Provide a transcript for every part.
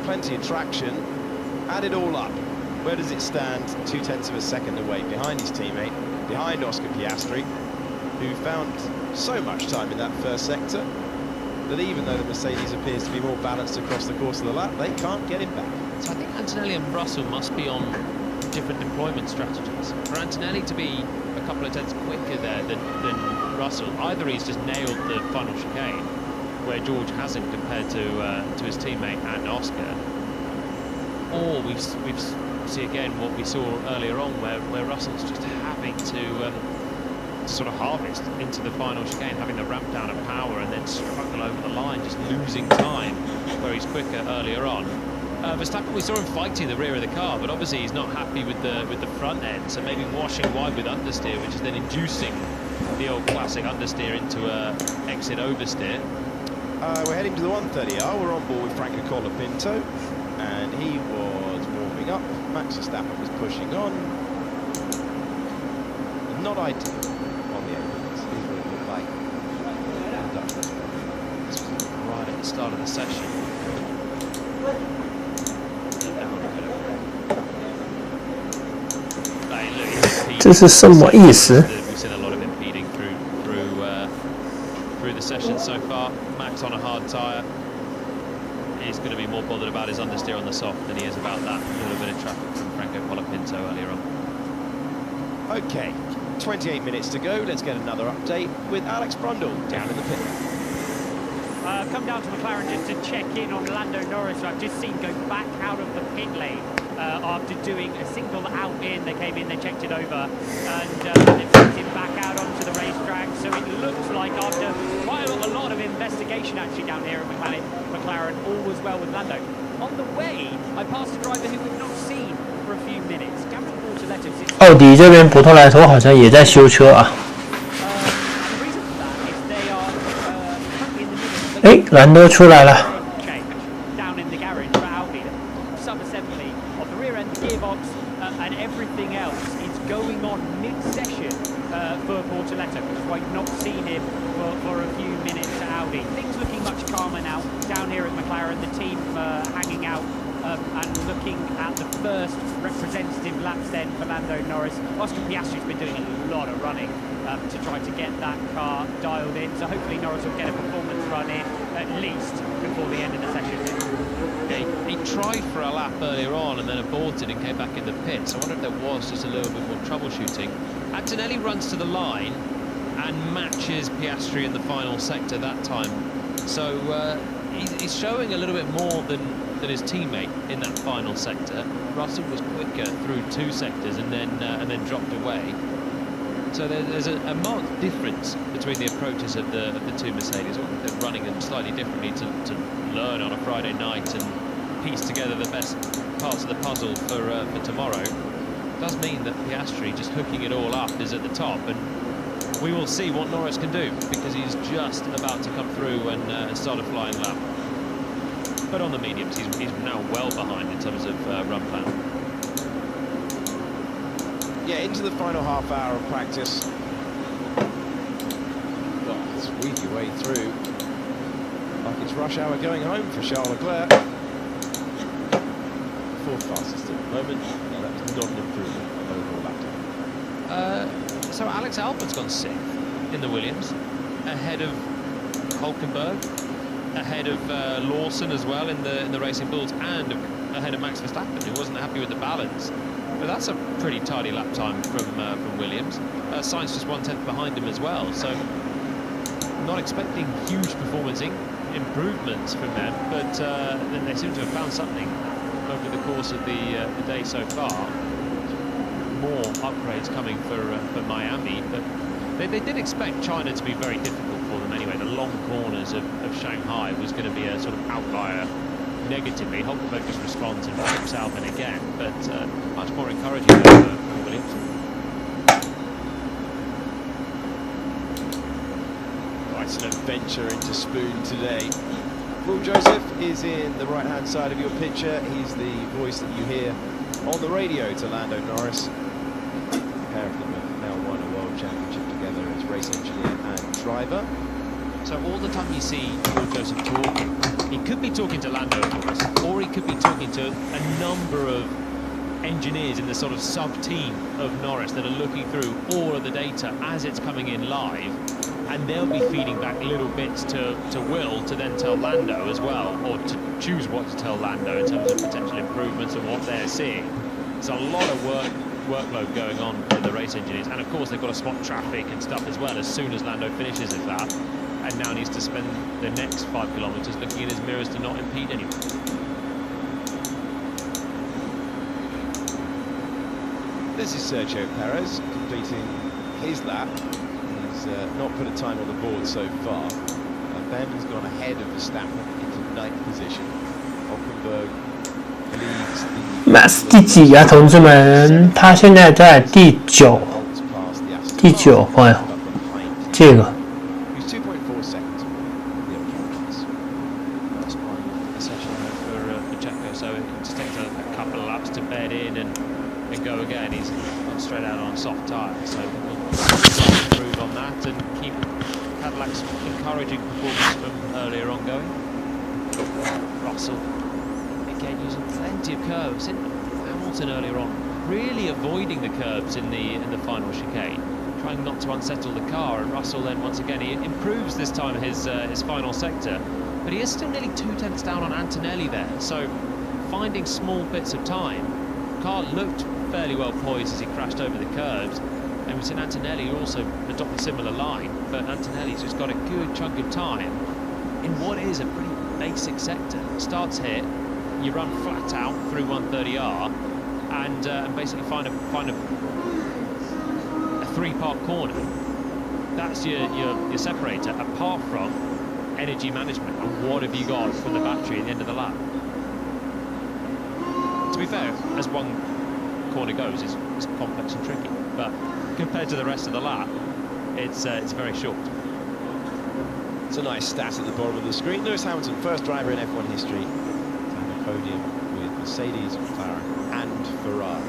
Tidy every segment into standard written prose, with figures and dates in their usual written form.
plenty of traction. Add it all up. Where does it stand? 0.2 of a second away behind his teammate, behind Oscar Piastri, who found so much time in that first sector that even though the Mercedes appears to be more balanced across the course of the lap, they can't get him back. So I think Antonelli and Russell must be on different deployment strategies. For Antonelli to be a couple of tenths quicker there than Russell, either he's just nailed the final chicane, where George hasn't compared to his teammate and Oscar, or we've see again what we saw earlier on, where Russell's just having to sort of harvest into the final chicane, having the ramp down of power and then struggle over the line, just losing time where he's quicker earlier on. Verstappen, we saw him fighting the rear of the car, but obviously he's not happy with the front end, so maybe washing wide with understeer, which is then inducing the old classic understeer into a exit oversteer. We're heading to the 130R. We're on board with Franco Colapinto, and he was warming up. Max Verstappen was pushing on. Not ideal on the aprons. Here's what it looked like. This was right at the start of the session. 这是什么意思？ We've seen a lot of impeding through the session so far. Max on a hard tyre. He's going to be more bothered about his understeer on the soft than he is about that little bit of traffic from Franco Colapinto earlier on. Okay, 28 minutes to go. Let's get another update with Alex Brundle down in the pit. Come down to McLaren just to check in on Lando Norris, who I've just seen go back out of the pit lane after doing a single out in. They came in, they checked it over, and they sent him back out onto the racetrack. So it looks like after quite a lot of investigation actually down here at McLaren, all was well with Lando. On the way, I passed a driver who we've not seen for a few minutes. Gabriel Bortoletto. 奥迪这边博托莱头好像也在修车啊。哎，兰多出来了。 Down in the garage for Audi, sub-assembly of the rear end, the gearbox, and everything else is going on mid-session for Bortoletto, which is why you've not seen him for a few minutes at Audi. Things looking much calmer now down here at McLaren. The team hanging out and looking at the first representative laps then for Lando Norris. Oscar Piastri's been doing a lot of running to try to get that car dialed in, so hopefully Norris will get a performance run in at least before the end of the session. Yeah, he tried for a lap earlier on and then aborted and came back in the pit, so I wonder if there was just a little bit more troubleshooting. Antonelli runs to the line and matches Piastri in the final sector that time, so he's showing a little bit more than his teammate in that final sector. Russell was quicker through two sectors and then dropped away. So there's a marked difference between the approaches of the two Mercedes. They're running them slightly differently to learn on a Friday night and piece together the best parts of the puzzle for tomorrow. It does mean that Piastri just hooking it all up is at the top, and we will see what Norris can do, because he's just about to come through and start a flying lap. But on the mediums, he's now well behind in terms of run plan. Yeah, into the final half hour of practice. Oh, squeak your way through. Like it's rush hour going home for Charles Leclerc. Fourth fastest at the moment. No, that was not an improvement on overall lap time. So Alex Albon's gone sixth in the Williams, ahead of Hulkenberg, ahead of Lawson as well in the Racing Bulls, and ahead of Max Verstappen, who wasn't happy with the balance. But that's a pretty tidy lap time from Williams. Sainz just 1/10 behind him as well, so not expecting huge performance improvements from them, but then they seem to have found something over the course of the day so far. More upgrades coming for Miami, but they did expect China to be very difficult for them anyway. The long corners of Shanghai was going to be a sort of outlier negatively. Hulkenberg just responds and trips Albon again, but much more encouraging for Williams. Quite an adventure into Spoon today. Will Joseph is in the right-hand side of your picture. He's the voice that you hear on the radio to Lando Norris. The pair of them have now won a world championship together as race engineer and driver. So all the time you see Will Joseph talking, he could be talking to Lando, of course, or he could be to a number of engineers in the sort of sub-team of Norris that are looking through all of the data as it's coming in live, and they'll be feeding back little bits to Will to then tell Lando as well, or to choose what to tell Lando in terms of potential improvements and what they're seeing. There's a lot of workload going on for the race engineers, and of course they've got to spot traffic and stuff as well as soon as Lando finishes his lap, and now needs to spend the next 5 kilometres looking in his mirrors to not impede anyone. This is Sergio Perez completing his lap. He's not put a time on the board so far. Ben has gone ahead of Verstappen into 9th position. Hockenberg leads the... Max 第几呀，同志们？他现在在第9，第9，朋友，这个。 He's 2.4 seconds. That's quite essential for Checo, so it just takes a couple of laps to bed in and go again. He's gone straight out on soft tyres, so we'll improve on that and keep Cadillac's encouraging performance from earlier on going. Russell again using plenty of curves. In Hamilton earlier on, really avoiding the curbs in the final chicane, trying not to unsettle the car. And Russell then once again he improves this time his final sector, but he is still nearly 2 tenths down on Antonelli there. So finding small bits of time. Car looked fairly well poised as he crashed over the curbs, and we've seen Antonelli also adopt a similar line, but Antonelli's just got a good chunk of time in what is a pretty basic sector. Starts here, you run flat out through 130R and basically find a 3-part corner. That's your separator, apart from energy management and what have you got from the battery at the end of the lap. To be fair, as one corner goes, it's complex and tricky, but compared to the rest of the lap, it's very short. It's a nice stat at the bottom of the screen. Lewis Hamilton, first driver in F1 history to have a podium with Mercedes, McLaren and Ferrari,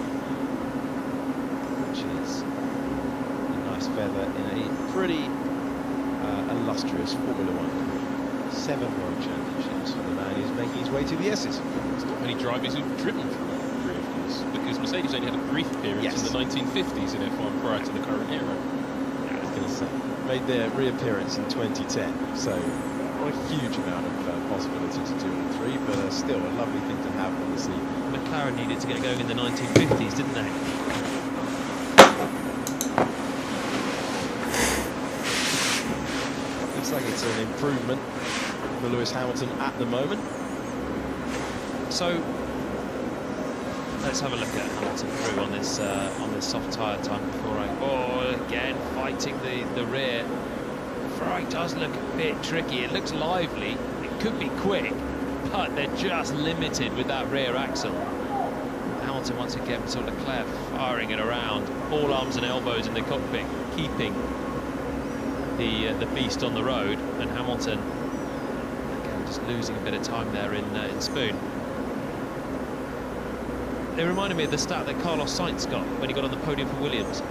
which is a nice feather in a pretty illustrious Formula 1 career. 7 World Championships for the man who's making his way to the S's. There's not many drivers who've driven for that career, of course, because Mercedes only had a brief appearance in the 1950s in F1 prior to the current era. Yeah, I was going to say, made their reappearance in 2010, so not a huge amount of possibility to do all 3, but still a lovely thing to have on the sleeve. McLaren needed to get going in the 1950s, didn't they? Looks like it's an improvement for Lewis Hamilton at the moment. So let's have a look at Hamilton through on this soft tyre time before again fighting the rear. Ferrari does look a bit tricky. It looks lively. It could be quick, but they're just limited with that rear axle. Hamilton once again with sort of Leclerc firing it around, all arms and elbows in the cockpit, keeping the beast on the road, and Hamilton again just losing a bit of time there in Spoon. It reminded me of the stat that Carlos Sainz got when he got on the podium for Williams.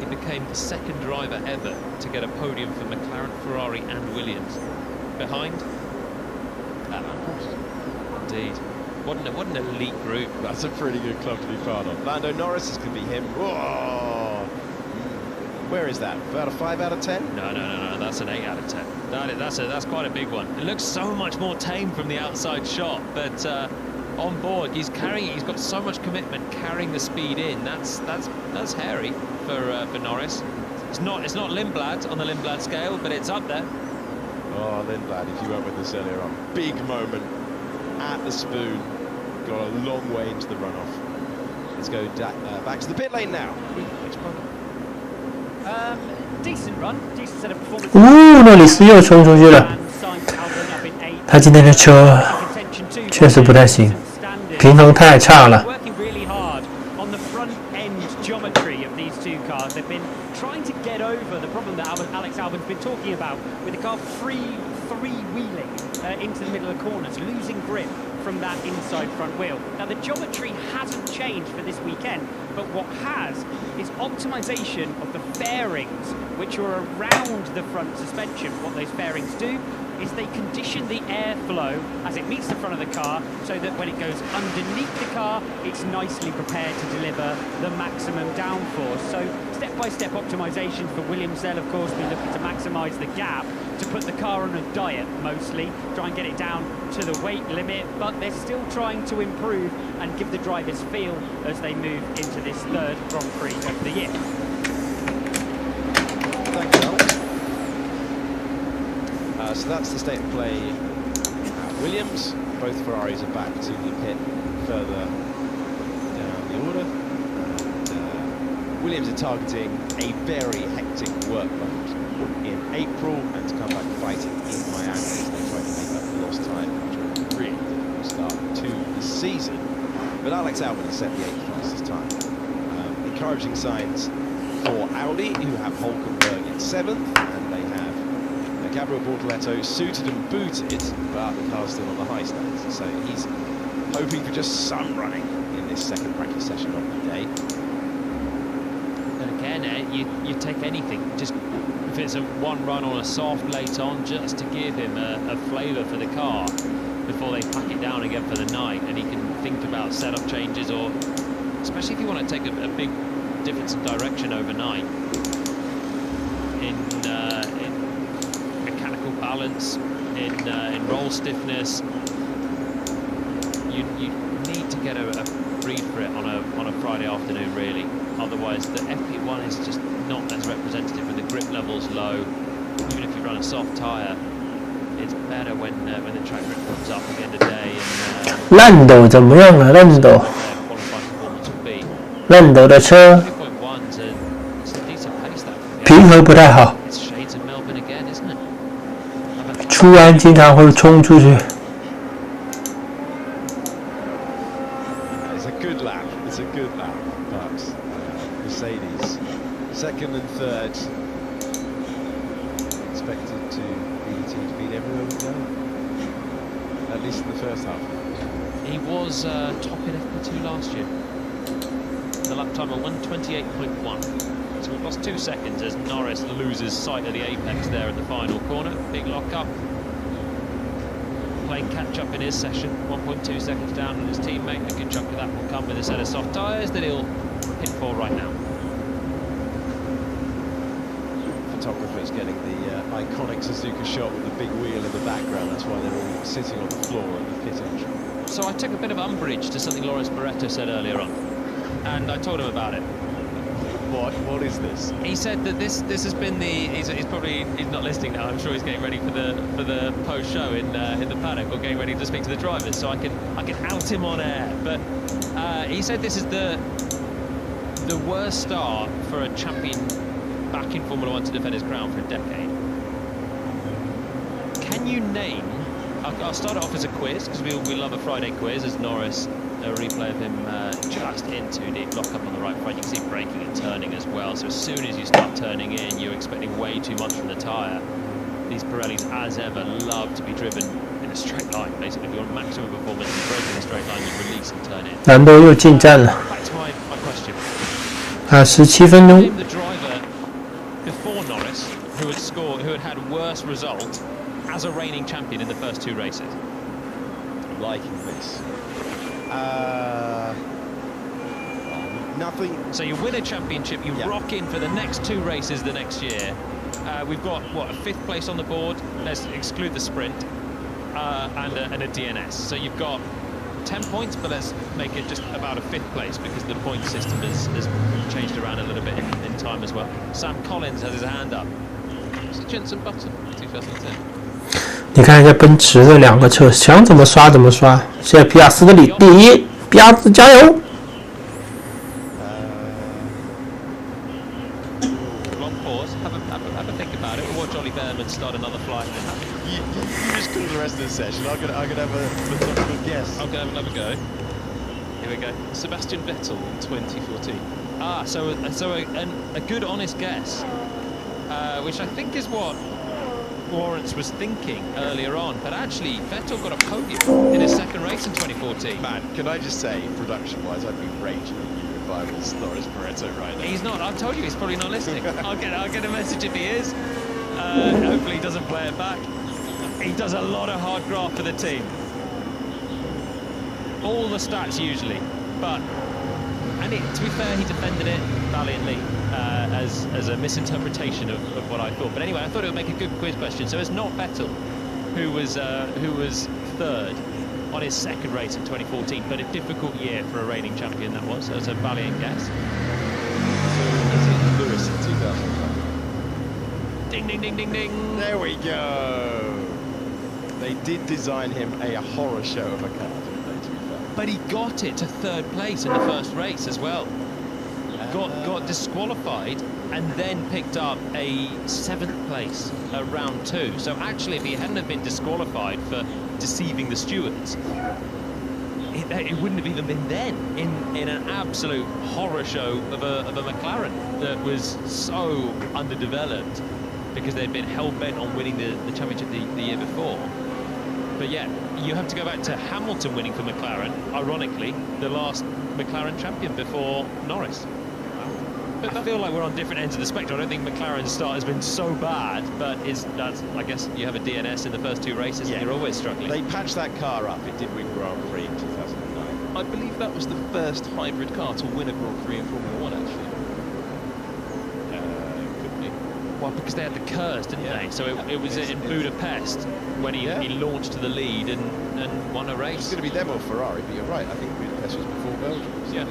He became the 2nd driver ever to get a podium for McLaren, Ferrari and Williams. Behind indeed. What an elite group. That's a pretty good club to be part of. Lando Norris, this could be him. Whoa! Where is that? About a 5 out of 10? No. That's an 8 out of 10. That's quite a big one. It looks so much more tame from the outside shot, but on board he's got so much commitment, carrying the speed in. That's hairy for Norris. It's not Lindblad on the Lindblad scale, but it's up there. Oh, Lindblad, if you went with this earlier on, big moment at the Spoon. Got a long way into the runoff. Let's go back to the pit lane now. Decent run, decent set of performance. 诺里斯又冲出去了。他今天的车确实不太行，平衡太差了。 Working really hard on the front end geometry of these two cars. They've been trying to get over the problem that Alex Albon's been talking about with the car free-wheeling into the middle of the corners, losing grip from that inside front wheel. Now the geometry hasn't changed for this weekend, but what has is optimization of the fairings which are around the front suspension. What those fairings do is they condition the airflow as it meets the front of the car so that when it goes underneath the car, it's nicely prepared to deliver the maximum downforce. So step-by-step optimizations for Williams. They'll of course be looking to maximise the gap, to put the car on a diet mostly, try and get it down to the weight limit, but they're still trying to improve and give the drivers feel as they move into this third Grand Prix of the year. Thanks, Alex. So that's the state of play at Williams. Both Ferraris are back to the pit further down the order. And, Williams are targeting a very hectic work mode in April and to come back fighting in Miami as they try to make up the lost time after a really difficult start to the season. But Alex Albon has set the 8th fastest time. Encouraging signs for Audi, who have Hulkenberg in 7th, and they have Gabriel Bortoleto suited and booted, but the car's still on the high stands. So he's hoping for just some running in this second practice session of the day. And again, you take anything, just if it's a one run on a soft late on, just to give him a flavour for the car before they pack it down again for the night, and he can think about setup changes, or especially if you want to take a big difference in direction overnight in mechanical balance, in roll stiffness. You need to get a read for it on a Friday afternoon, really. Otherwise, the FP1 is just not as representative when the grip level's low. Even if you run a soft tyre, it's better when the track grip comes up at the end of the day. And 烂斗怎么样啊？烂斗， qualified performance will be. 烂斗的车 2.1's it's a decent pace that. 平衡不太好， It's shades of Melbourne again, isn't it? 突然经常会冲出去。 It's a good lap. It's a good lap, but Mercedes second and third expected to be team speed everywhere we go. At least in the first half. He was top in FP2 last year. The lap time of 1:28.1. So we've lost 2 seconds as Norris loses sight of the apex there in the final corner. Big lock-up. Playing catch-up in his session. 1.2 seconds down on his teammate. A good chunk of that will come with a set of soft tyres that he'll hit for right now. Photographer's getting the iconic Suzuka shot with the big wheel in the background. That's why they're all sitting on the floor at the pit entry. So I took a bit of umbrage to something Lawrence Barretto said earlier on, and I told him about it. What is this? He said that this has been the he's not listening now. I'm sure he's getting ready for the post show in the paddock, or getting ready to speak to the drivers, so I can out him on air. But he said this is the worst start for a champion back in Formula 1 to defend his crown for a decade. Can you name? I'll start it off as a quiz, because we love a Friday quiz, as Norris, a replay of him just into the lock-up on the right front. You can see braking and turning as well, so as soon as you start turning in, you're expecting way too much from the tyre. These Pirellis, as ever, love to be driven in a straight line. Basically, if you want maximum performance, you brake in a straight line, you release and turn in. 难度又进站了 Back to my question. 啊！17分钟 Name the driver before Norris who had had worse result as a reigning champion in the first 2 races. I'm liking this. Nothing. So you win a championship, you rock in for the next 2 races the next year. We've got, what, a 5th place on the board, let's exclude the sprint, and a DNS. So you've got 10 points, but let's make it just about a 5th place, because the point system has changed around a little bit in time as well. Sam Collins has his hand up. It's the Jenson Button, 2010. 你看一下奔驰的2个车，想怎么刷怎么刷。现在皮亚斯的第1，皮亚斯加油！ Long pause, have a think about it. Watch Ollie Behrman start another flight. You just call the rest of the session. I'm gonna have a philosophical guess. I'm going to have a go. Here we go. Sebastian Vettel in 2014. So a good honest guess, which I think is what Lawrence was thinking earlier on, but actually Vettel got a podium in his second race in 2014. Man, can I just say, production-wise, I'd be raging at you if I was Lawrence Barretto right now. He's not. I've told you he's probably not listening. I'll get a message if he is. Hopefully he doesn't play it back. He does a lot of hard graft for the team. All the stats usually, but to be fair, he defended it valiantly as a misinterpretation of what I thought. But anyway, I thought it would make a good quiz question. So it's not Vettel who was third on his second race in 2014, but a difficult year for a reigning champion that was. So it's a valiant guess. So is it Lewis in 2009? Ding, ding, ding, ding, ding. There we go. They did design him a horror show of a car, didn't they, to be fair? But he got it to third place in the first race as well. Got disqualified and then picked up a 7th place at round 2. So actually, if he hadn't have been disqualified for deceiving the stewards, it wouldn't have even been then in an absolute horror show of a McLaren that was so underdeveloped because they'd been hell-bent on winning the championship the year before. But yeah, you have to go back to Hamilton winning for McLaren, ironically, the last McLaren champion before Norris. But I feel like we're on different ends of the spectrum. I don't think McLaren's start has been so bad, but that's, I guess you have a DNS in the first 2 races, and you're always struggling. They patched that car up. It did win Grand Prix in 2009. I believe that was the first hybrid car to win a Grand Prix in Formula 1, actually. Could be. Well, because they had the Kurz, didn't they? So it was in Budapest when he launched to the lead and won a race. It was going to be them or Ferrari, but you're right. I think Budapest was before Belgium. Yeah,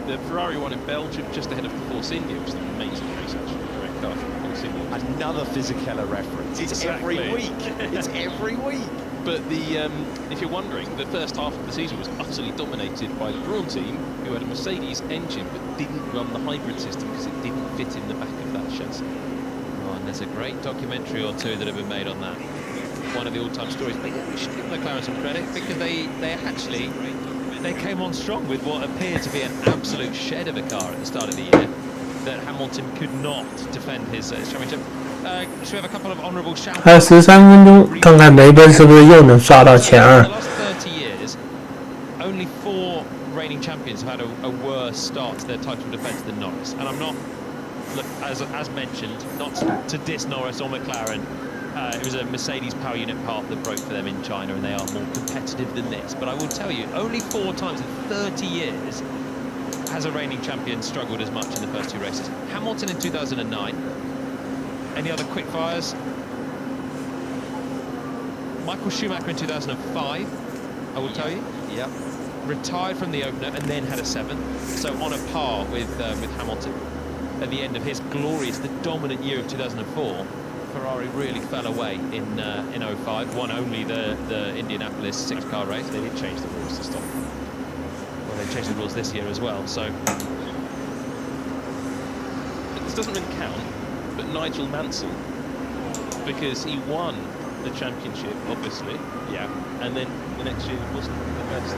the Ferrari won in Belgium just ahead of the Force India, which was an amazing race, actually. Correct car from Force India. Another Fisichella reference. It's every week. It's every week. But if you're wondering, the first half of the season was utterly dominated by the Brawn team, who had a Mercedes engine but didn't run the hybrid system because it didn't fit in the back of that chassis. Oh, and there's a great documentary or two that have been made on that. One of the all-time stories. But yeah, we should give McLaren some credit because they came on strong with what appeared to be an absolute shed of a car at the start of the year that Hamilton could not defend his championship. Should we have a couple of honourable shout-outs? 还有13分钟，看看梅奔是不是又能刷到前2。 The last 30 years, only 4 reigning champions have had a worse start to their title defence than Norris. And I'm not, look, as mentioned, not to diss Norris or McLaren. It was a Mercedes power unit part that broke for them in China, and they are more competitive than this. But I will tell you, only 4 times in 30 years has a reigning champion struggled as much in the first 2 races. Hamilton in 2009. Any other quick fires? Michael Schumacher in 2005, I will tell you. Yep. Retired from the opener and then had a 7th. So on a par with Hamilton. At the end of his glorious, the dominant year of 2004, Ferrari really fell away in 05, won only the Indianapolis 6-car race. They did change the rules to stop them. Well, they changed the rules this year as well, so... This doesn't really count, but Nigel Mansell, because he won the championship, obviously. Yeah. And then the next year wasn't the best.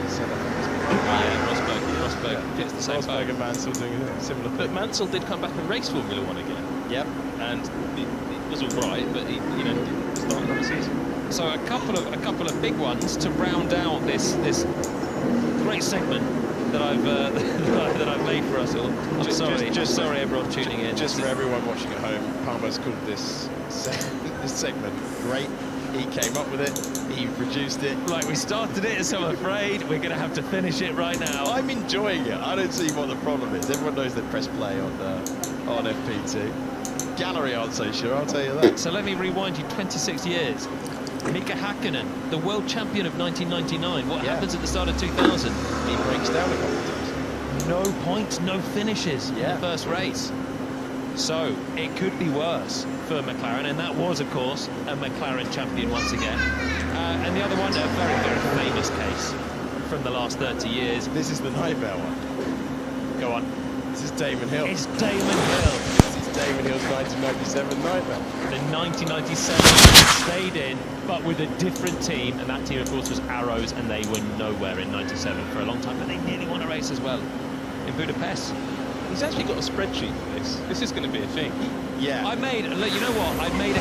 Rosberg gets the same Rosberg and Mansell doing a similar thing. But Mansell did come back and race Formula 1 again. Yep. And it was all right, but he didn't start another season. So a couple of big ones to round out this great segment that I've made for us all. I'm sorry everyone tuning in. Just for everyone watching at home, Palmer's called this segment great. He came up with it. He produced it. Like, we started it, so I'm afraid we're going to have to finish it right now. I'm enjoying it. I don't see what the problem is. Everyone knows they press play on FP2. Gallery aren't so sure, I'll tell you that. So let me rewind you 26 years. Mika Hakkinen, the world champion of 1999. What happens at the start of 2000? He breaks down a couple of times. No points, no finishes in the first race. So it could be worse for McLaren, and that was, of course, a McLaren champion once again. And the other one, a very, very famous case from the last 30 years. This is the Nightmare one. Go on. This is Damon Hill. It's Damon Hill. This is Damon Hill's 1997 Nightmare. The 1997 stayed in, but with a different team, and that team, of course, was Arrows, and they were nowhere in 97 for a long time, but they nearly won a race as well in Budapest. He's actually got a spreadsheet for this. This is going to be a thing. Yeah. I made a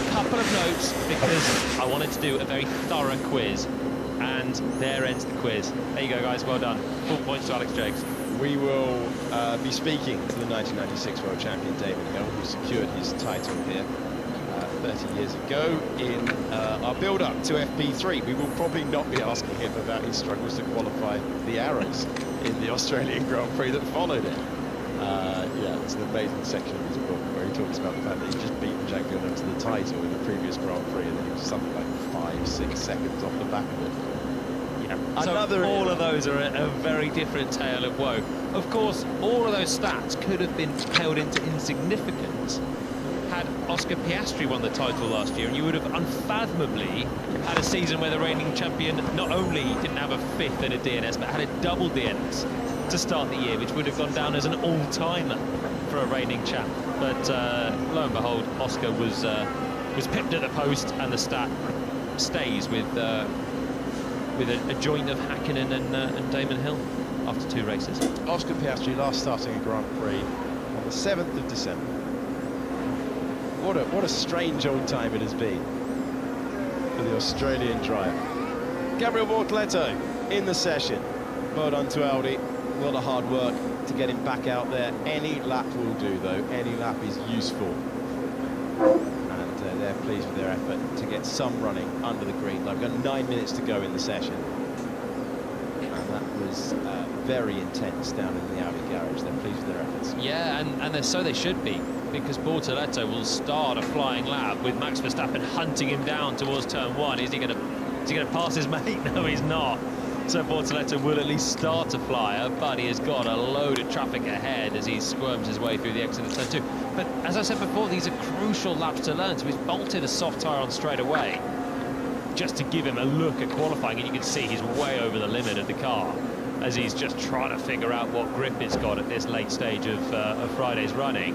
couple of notes because I wanted to do a very thorough quiz, and there ends the quiz. There you go, guys. Well done. 4 points to Alex Jakes. We will be speaking to the 1996 World Champion Damon Hill, who secured his title here. 30 years ago in our build-up to FP3. We will probably not be asking him about his struggles to qualify the Arrows in the Australian Grand Prix that followed it. Yeah, it's an amazing section of his book where he talks about the fact that he just beaten Jack Villeneuve to the title in the previous Grand Prix, and then he was something like 5-6 seconds off the back of it. Yeah, so all of those are a very different tale of woe. Of course, all of those stats could have been held into insignificance had Oscar Piastri won the title last year, and you would have unfathomably had a season where the reigning champion not only didn't have a fifth in a DNS, but had a double DNS to start the year, which would have gone down as an all-timer for a reigning champ. But lo and behold, Oscar was pipped at the post, and the stat stays with a joint of Hakkinen and Damon Hill after 2 races. Oscar Piastri last starting a Grand Prix on the 7th of December. What a strange old time it has been for the Australian driver. Gabriel Bortoleto in the session. Well done to Audi. A lot of hard work to get him back out there. Any lap will do, though. Any lap is useful. And they're pleased with their effort to get some running under the green light. We've got 9 minutes to go in the session. And that was very intense down in the Audi garage. They're pleased with their efforts. Yeah, and so they should be, because Bortoleto will start a flying lap with Max Verstappen hunting him down towards turn 1. Is he going to pass his mate? No, he's not. So Bortoleto will at least start a flyer, but he has got a load of traffic ahead as he squirms his way through the exit of turn 2. But as I said before, these are crucial laps to learn. So he's bolted a soft tyre on straight away just to give him a look at qualifying, and you can see he's way over the limit of the car as he's just trying to figure out what grip it's got at this late stage of Friday's running.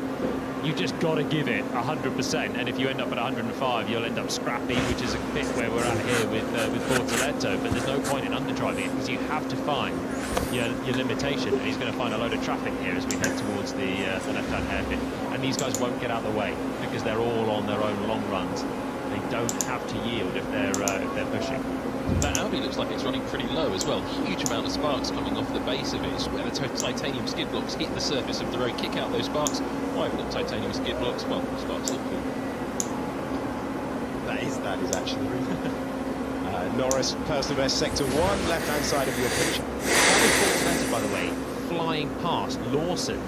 You've just got to give it 100%, and if you end up at 105, you'll end up scrappy, which is a bit where we're at here with Bortoleto. But there's no point in underdriving it, because you have to find your limitation, and he's going to find a load of traffic here as we head towards the left-hand hairpin. And these guys won't get out of the way because they're all on their own long runs. They don't have to yield if they're pushing. That Audi looks like it's running pretty low as well. Huge amount of sparks coming off the base of it. It's where the titanium skid blocks hit the surface of the road, kick out those sparks. Why have we got titanium skid blocks? Well, sparks look cool. That is actually Norris, personal best, sector 1, left-hand side of your pitch. That was Bortoleto, by the way, flying past Lawson,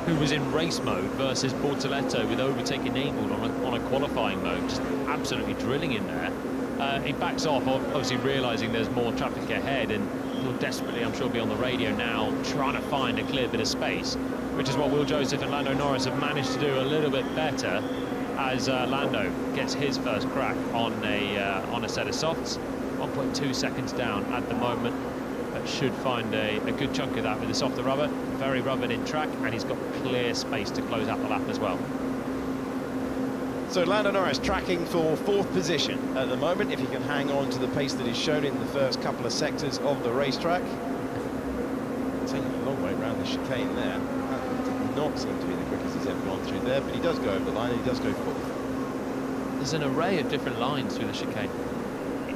who was in race mode, versus Bortoleto with overtake enabled on a qualifying mode, just absolutely drilling in there. He backs off, obviously realising there's more traffic ahead, and will desperately, I'm sure, be on the radio now, trying to find a clear bit of space, which is what Will Joseph and Lando Norris have managed to do a little bit better, as Lando gets his first crack on a set of softs. 1.2 seconds down at the moment, but should find a good chunk of that with the softer rubber. Very rubbered in track, and he's got clear space to close out the lap as well. So Lando Norris tracking for 4th position at the moment, if he can hang on to the pace that is shown in the first couple of sectors of the racetrack. Taking a long way around the chicane there. That did not seem to be the quickest he's ever gone through there, but he does go over the line and he does go 4th. There's an array of different lines through the chicane.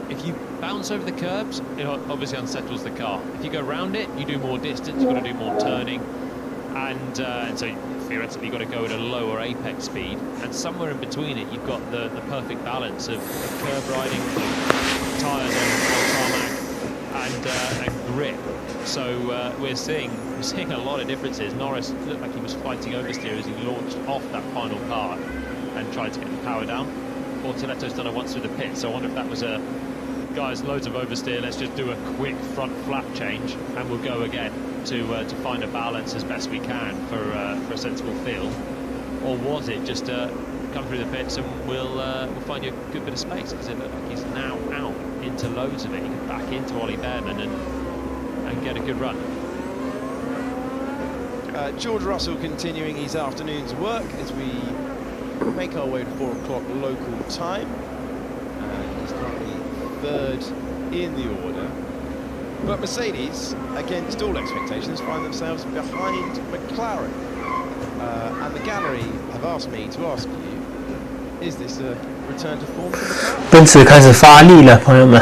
If you bounce over the curbs, it obviously unsettles the car. If you go around it, you do more distance, you've got to do more turning, and so theoretically you've got to go at a lower apex speed, and somewhere in between it you've got the perfect balance of curb riding, tyres on tarmac, and grip. So we're seeing a lot of differences. Norris looked like he was fighting oversteer as he launched off that final part and tried to get the power down. Bortoleto's done it once through the pit, so I wonder if that was a guys, loads of oversteer, let's just do a quick front flap change and we'll go again to find a balance as best we can for a sensible feel. Or was it just come through the pits and we'll find you a good bit of space, because it looks like he's now out into loads of it. He can back into Ollie Behrman and get a good run. George Russell continuing his afternoon's work as we make our way to 4 o'clock local time. He's currently 3rd in the order. But Mercedes, against all expectations, find themselves behind McLaren. And the gallery have asked me to ask you, is this a return to form for McLaren? 奔驰开始发力了，朋友们。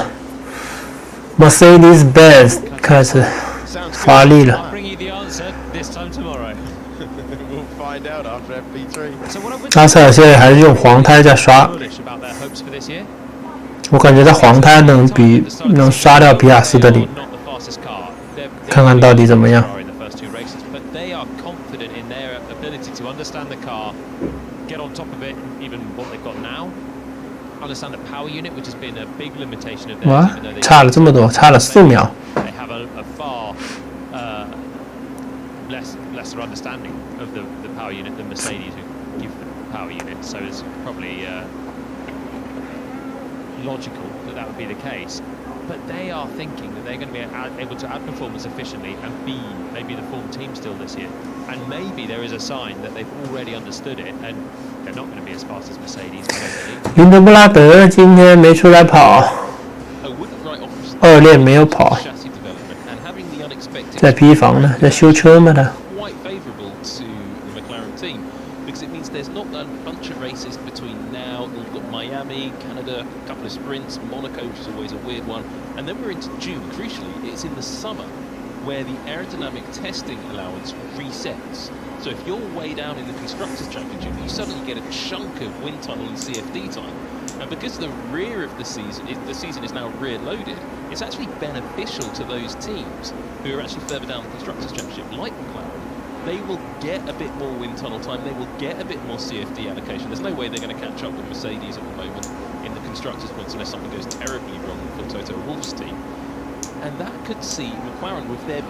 Mercedes-Benz 开始发力了。I'll bring you the answer this time tomorrow. We'll find out after FP3. 阿塞尔现在还是用黄胎在刷。 Bullish about champs for this year. 我感觉在黄胎能刷掉皮亚斯的里， Not the fastest car. They're 看看到底怎么样。 in the first 2 races, but they are confident in their ability to understand the car, get on top of it, even what they've got now. Understand the power unit, which has been a big limitation of theirs. 哇 even though they 差了这么多，差了4秒。 They have a far lesser understanding of the power unit than Mercedes, who give the power unit. So it's probably logical that would be the case. But they are thinking that they're going to be able to outperform us efficiently and be maybe the form team still this year. And maybe there is a sign that they've already understood it and they're not going to be as fast as Mercedes. 林德布拉德今天没出来跑， I wouldn't write off 2练没有跑， chassis development and having the unexpected 在批房呢，在修车嘛他。 quite favourable to the McLaren team because it means there's not a bunch of races between now. You've got Miami, Canada, a couple of sprints, Monaco, which is always a weird one, and then we're into June. Crucially, it's in the summer where the aerodynamic testing allowance resets. So if you're way down in the Constructors' Championship, you suddenly get a chunk of wind tunnel and CFD time. And because the rear of the season is now rear-loaded, it's actually beneficial to those teams who are actually further down the Constructors' Championship, like McLaren. They will get a bit more wind tunnel time, they will get a bit more CFD allocation. There's no way they're going to catch up with Mercedes at the moment in the Constructors' points unless something goes terribly wrong for Toto Wolff's team. And that could see McLaren, with their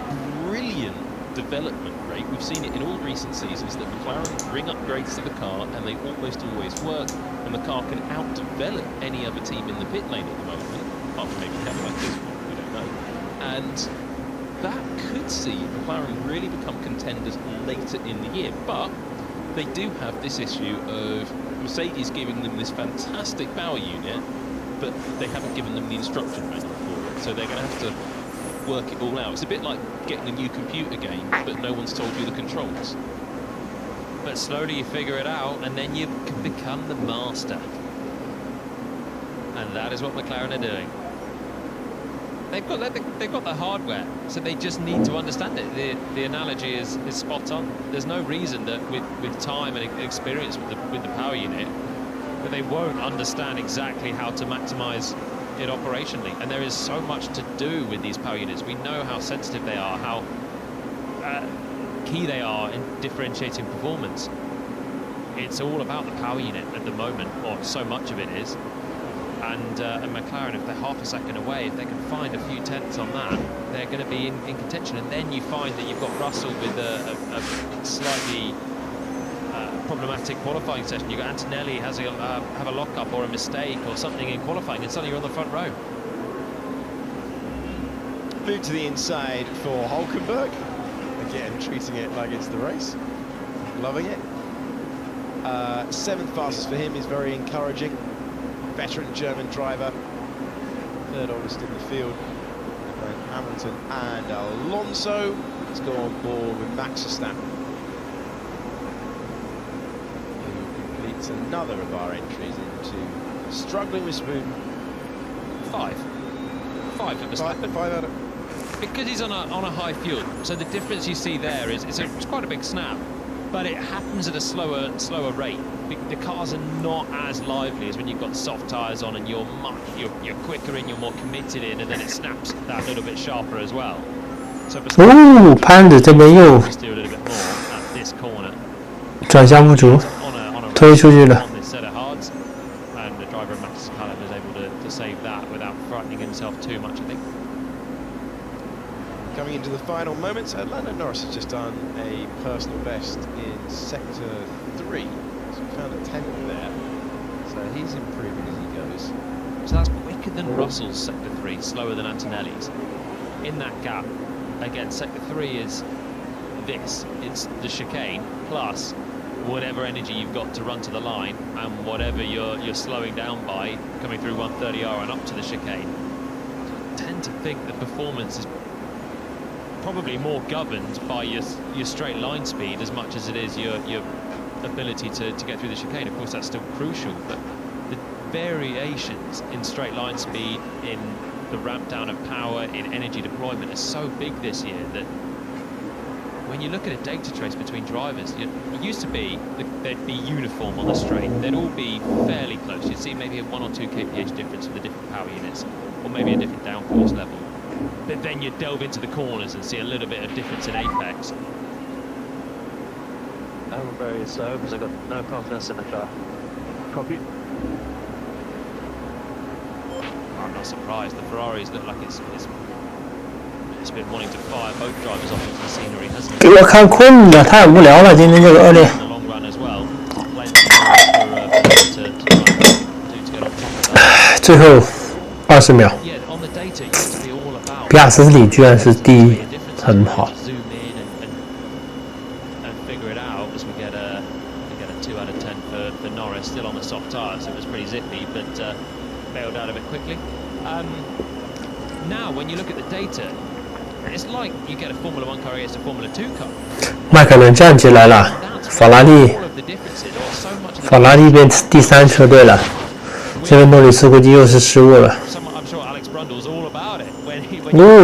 brilliant development rate, we've seen it in all recent seasons, that McLaren bring upgrades to the car and they almost always work, and the car can outdevelop any other team in the pit lane at the moment, apart from maybe Cadillac, we don't know. And that could see McLaren really become contenders later in the year, but they do have this issue of Mercedes giving them this fantastic power unit, but they haven't given them the instruction manual for it, so they're going to have to work it all out. It's a bit like getting a new computer game, but no one's told you the controls. But slowly you figure it out and then you can become the master. And that is what McLaren are doing. They've got the hardware, so they just need to understand it. The analogy is spot on. There's no reason that with time and experience with the power unit that they won't understand exactly how to maximize it operationally. And there is so much to do with these power units. We know how sensitive they are, how key they are in differentiating performance. It's all about the power unit at the moment, or so much of it is. And McLaren, if they're half a second away, if they can find a few tenths on that, they're going to be in contention. And then you find that you've got Russell with a slightly problematic qualifying session. You've got Antonelli have a lock-up or a mistake or something in qualifying, and suddenly you're on the front row. Move to the inside for Hulkenberg. Again, treating it like it's the race. Loving it. 7th fastest for him is very encouraging. Veteran German driver. 3rd oldest in the field. Hamilton and Alonso. Let's go on board with Max Verstappen. It's another of our entries into struggling with Spoon. 5 for Verstappen. 5 out of... Because he's on a high fuel, so the difference you see there is it's quite a big snap, but it happens at a slower rate. The cars are not as lively as when you've got soft tyres on and you're quicker in, you're more committed in, and then it snaps that little bit sharper as well. So Verstappen 潘子这边又 steer a little bit more at this corner. 转向不足，推出去了。 on this set of hards, and the driver of Max Verstappen was able to save that without frightening himself too much, I think. Coming into the final moments, Lando Norris has just done a personal best in sector 3. So we found a 10th there. So he's improving as he goes. So that's quicker than Russell's sector 3, slower than Antonelli's. In that gap, again, sector 3 is this. It's the chicane plus whatever energy you've got to run to the line and whatever you're slowing down by coming through 130R and up to the chicane. I tend to think the performance is probably more governed by your straight line speed as much as it is your ability to get through the chicane. Of course, that's still crucial, but the variations in straight line speed, in the ramp down of power, in energy deployment is so big this year that when you look at a data trace between drivers, it used to be they'd be uniform on the straight. They'd all be fairly close. You'd see maybe a 1 or 2 kph difference for the different power units, or maybe a different downforce level. But then you'd delve into the corners and see a little bit of difference in apex. I'm very slow because I've got no confidence in the car. Copy. I'm not surprised. The Ferraris look like it's been wanting to fire both drivers off into the scenery, hasn't it? 给我看困了，太无聊了，今天这个恶劣。 In the long run as well. Plenty for to get on top of that. 最后20秒， Yeah, on the data, it used to be all about 皮亚斯里居然是第一，很好。 zoom in and figure it out as we get a 2 out of 10 for Norris, still on the soft tyres, so it was pretty zippy, but bailed out of it quickly. Now, when you look at the data, it's like you get a Formula 1 car against a Formula 2 car. 迈凯伦站起来了，法拉利 All of the differences, or so much of the 法拉利变第3车队了。这个诺里斯估计又是失误了， I'm sure Alex Brundle's all about it when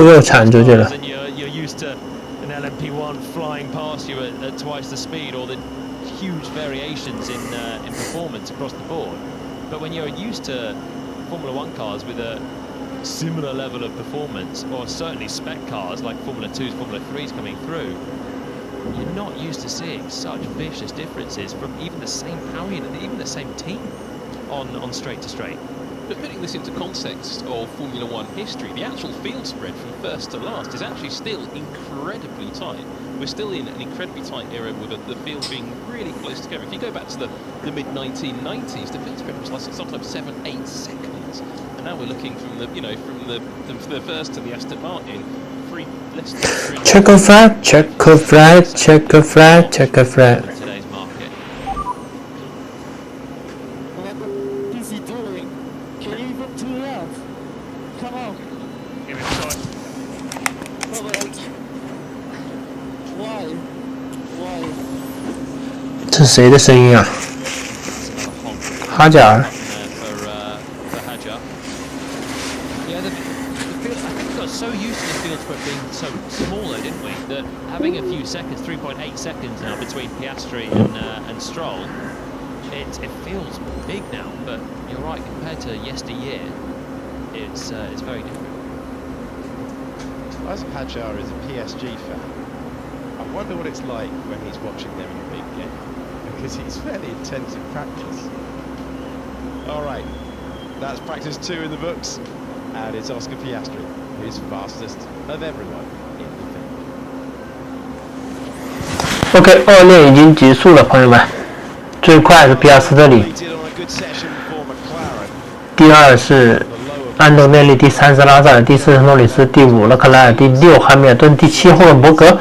又铲出去了。 and you're used to an LMP1 flying past you at twice the speed, or the huge variations in performance across the board. But when you're used to Formula 1 cars with a similar level of performance, or certainly spec cars like Formula 2s, Formula 3s coming through, you're not used to seeing such vicious differences from even the same power unit, even the same team on straight to straight. But putting this into context of Formula 1 history, the actual field spread from first to last is actually still incredibly tight. We're still in an incredibly tight era with the field being really close together. If you go back to the mid-1990s, the field spread was like sometimes 7-8 seconds. And now we're looking from the first to the Aston Martin, less than 300. Checker flag, checker flag, checker flag, checker flag. In today's market. What is he doing? Can you even do that? Come on. Give it a try. Oh, like, why? Why? 这是谁的声音啊？ 哈贾尔。 For Hadjar. Yeah, the field, I think we got so used to the field spread being so smaller, didn't we? That having a few seconds, 3.8 seconds now between Piastri and Stroll, it feels big now. But you're right, compared to yesteryear, it's very different. As Hadjar is a PSG fan, I wonder what it's like when he's watching them in a big game, because he's fairly intense in practice. All right, that's practice 2 in the books, and it's Oscar Piastri, who's fastest of everyone in the field. OK， 恶劣已经结束了，朋友们。最快是皮亚斯特里， Completed on a good session for McLaren. 第2是 The lower 安东内利，第3是拉塞尔，第4是诺里斯，第5勒克莱尔，第6汉密尔顿，第7霍伦伯格，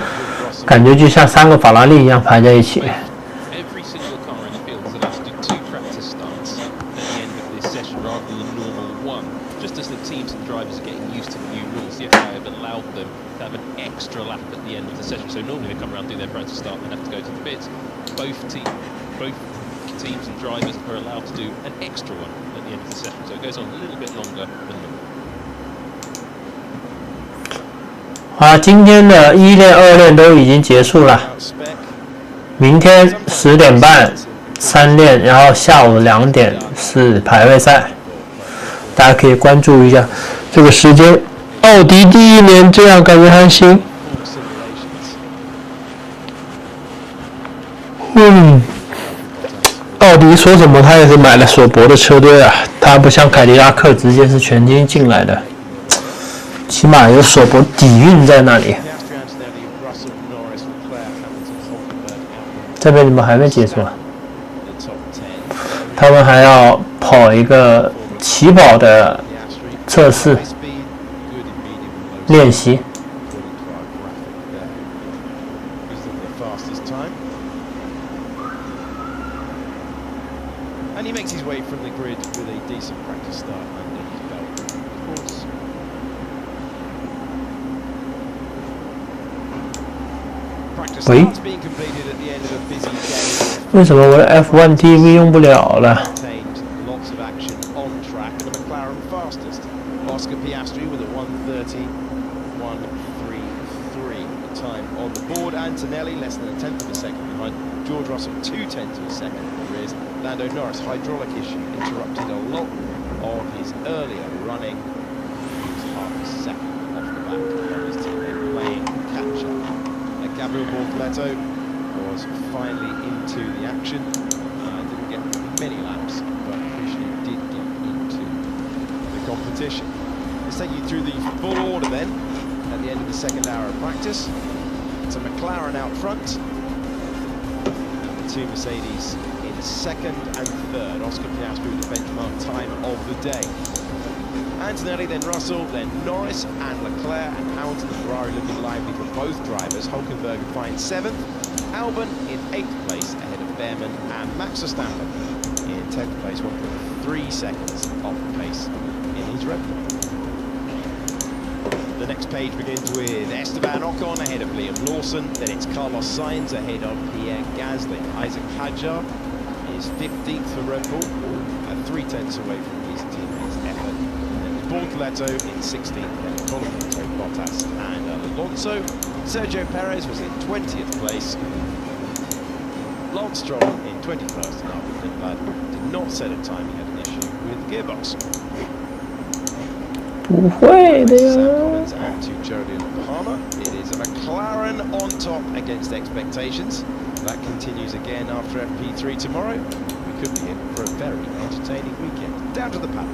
感觉就像3个法拉利一样排在一起。 Every single car in the field is allowed to do 2 practice starts at the end of this session rather than the normal 1. Just as the teams and drivers are getting used to the new rules, the FIA have allowed them to have an extra lap at the end of the session. So normally they come around, do their practice start, and then have to go to the pits. Both teams and drivers are allowed to do an extra one at the end of the session. So it goes on a little bit longer than normal. 好，今天的1练、2练都已经结束了。 spec. 明天10点半3练，然后下午2点是排位赛，大家可以关注一下这个时间。奥迪第1年这样感觉还行。奥迪说什么他也是买了索伯的车队啊，他不像凯迪拉克直接是全金进来的，起码有索伯底蕴在那里。这边你们还没结束啊？他们还要跑一个起跑的测试练习。And he makes his way from the grid with a decent practice start under his belt, of course. Practice starts being completed at the end of a busy day. 为什么我的 F1 TV 用不了了？ Contained lots of action on track, and the McLaren fastest. Oscar Piastri with a 1:30.133 to time on the board. Antonelli less than a tenth of a second behind. George Russell 2/10 of a second in the rears. Lando Norris, hydraulic issue, interrupted a lot of his earlier running. He was half a second off the back of his teammate playing catch up. Gabriel Bortoleto was finally into the action. Didn't get many laps, but officially did get into the competition. Let's take you through the full order then at the end of the second hour of practice. It's a McLaren out front, and the two Mercedes in second and third. Oscar Piastri with the benchmark time of the day. Antonelli, then Russell, then Norris and Leclerc, and Hamilton and Ferrari looking lively for both drivers. Hulkenberg finds 7th, Albon in 8th place ahead of Behrman, and Max Verstappen in 10th place, 1.3 seconds off the pace in his Red Bull. The next page begins with Esteban Ocon ahead of Liam Lawson, then it's Carlos Sainz ahead of Pierre Gasly. Isaac Hadjar is 15th for Red Bull, at 3/10 away from his teammate's effort. Bortoleto in 16th, then Colin Bottas and Alonso. Sergio Perez was in 20th place. Lance Stroll in 21st, and Albon Lindblad did not set a time. He had an issue with the gearbox. 不会的 Sam 呀。 Collins and to Jolyon Palmer. It is a McLaren on top against expectations. That continues again after FP3 tomorrow. We could be in for a very entertaining weekend. Down to the paddock.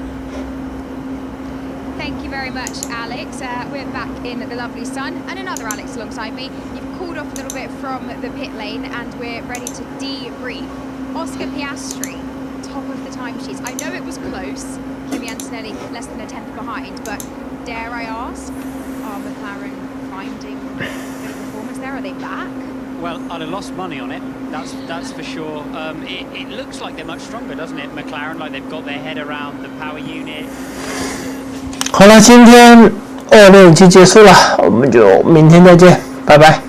Thank you very much, Alex. We're back in the lovely sun, and another Alex alongside me. You've called off a little bit from the pit lane, and we're ready to debrief. Oscar Piastri, top of the timesheets. I know it was close. Kimi Antonelli less than a tenth behind, but dare I ask, are McLaren finding a bit of performance there? Are they back? Well, I'd have lost money on it. That's for sure. It looks like they're much stronger, doesn't it, McLaren? Like they've got their head around the power unit. 好了，今天265结束了，我们就明天再见，拜拜。